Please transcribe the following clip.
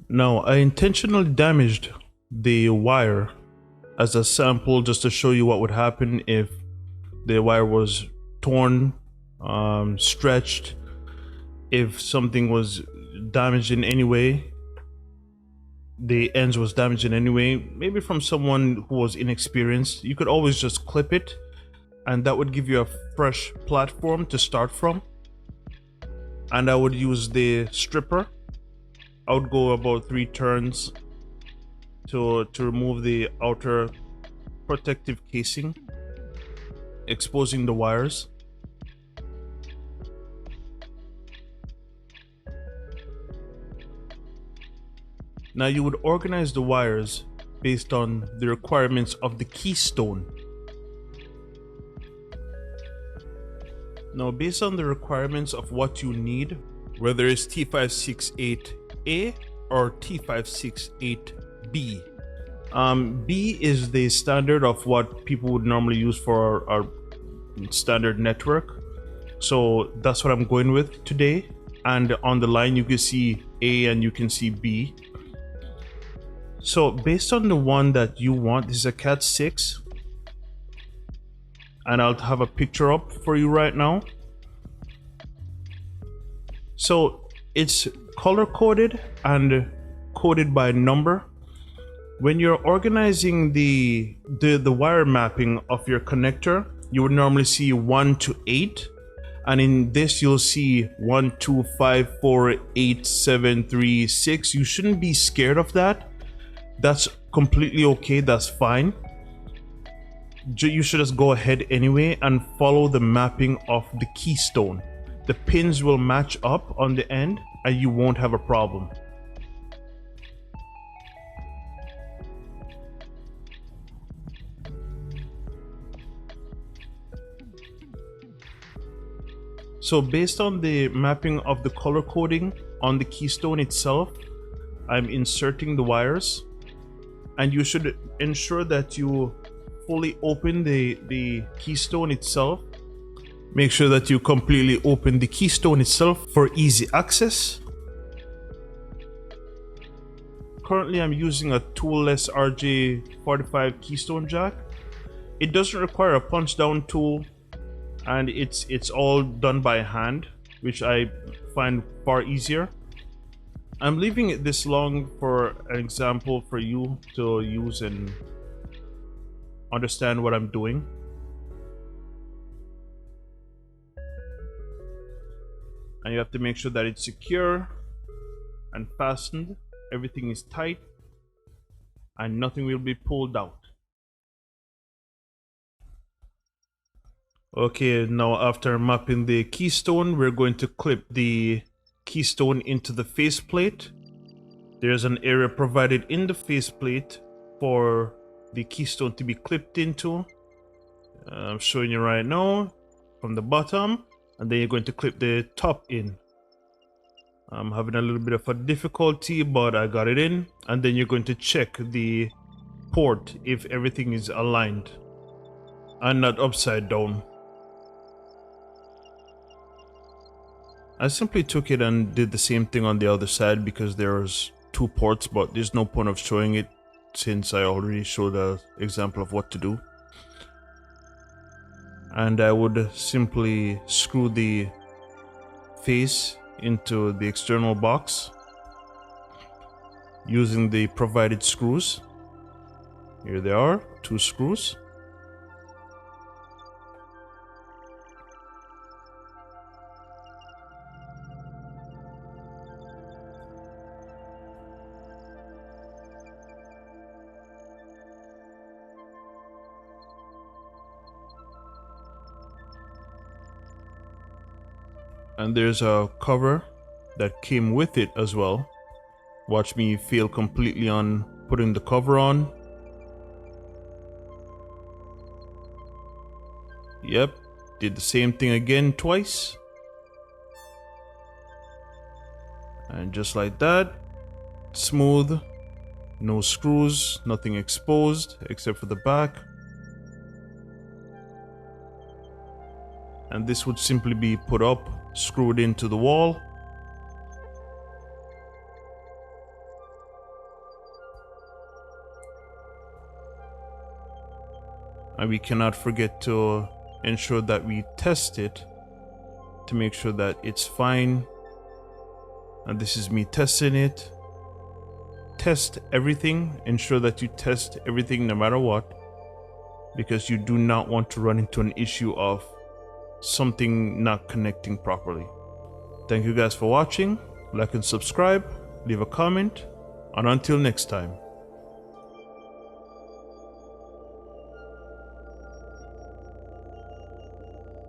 Now, I intentionally damaged the wire as a sample just to show you what would happen if the wire was torn, stretched, if something was damaged in any way, the ends was damaged in any way, maybe from someone who was inexperienced. You could always just clip it, and that would give you a fresh platform to start from. And I would use the stripper. I would go about 3 turns to remove the outer protective casing, exposing the wires. Now you would organize the wires based on the requirements of the keystone. Now, based on the requirements of what you need, whether it's T568A or T568B. B is the standard of what people would normally use for our standard network. So that's what I'm going with today. And on the line, you can see A and you can see B. So based on the one that you want, this is a Cat 6. And I'll have a picture up for you right now. So it's color coded and coded by number. When you're organizing the wire mapping of your connector, you would normally see 1 to 8. And in this, you'll see 1, 2, 5, 4, 8, 7, 3, 6. You shouldn't be scared of that. That's completely okay. That's fine. You should just go ahead anyway and follow the mapping of the keystone. The pins will match up on the end and you won't have a problem. So based on the mapping of the color coding on the keystone itself, I'm inserting the wires, and you should ensure that you fully open the keystone itself. Make sure that you completely open the keystone itself for easy access. Currently I'm using a toolless RJ45 keystone jack. It doesn't require a punch down tool, and it's all done by hand, which I find far easier. I'm leaving it this long for an example for you to use and understand what I'm doing. And you have to make sure that it's secure and fastened. Everything is tight and nothing will be pulled out. Okay, now after mapping the keystone, we're going to clip the keystone into the faceplate. There's an area provided in the faceplate for the keystone to be clipped into. I'm showing you right now from the bottom, and then you're going to clip the top in. I'm having a little bit of a difficulty, but I got it in. And then you're going to check the port if everything is aligned and not upside down. I simply took it and did the same thing on the other side because there's 2 ports, but there's no point of showing it since I already showed an example of what to do. And I would simply screw the face into the external box using the provided screws. Here they are, 2 screws. And there's a cover that came with it as well. Watch me fail completely on putting the cover on. Yep, did the same thing again twice. And just like that, smooth, no screws, nothing exposed except for the back. And this would simply be put up, screwed into the wall. and we cannot forget to ensure that we test it to make sure that it's fine. And this is me testing it. Test everything. Ensure that you test everything no matter what, because you do not want to run into an issue of something not connecting properly. Thank you guys for watching. Like and subscribe, leave a comment, and until next time.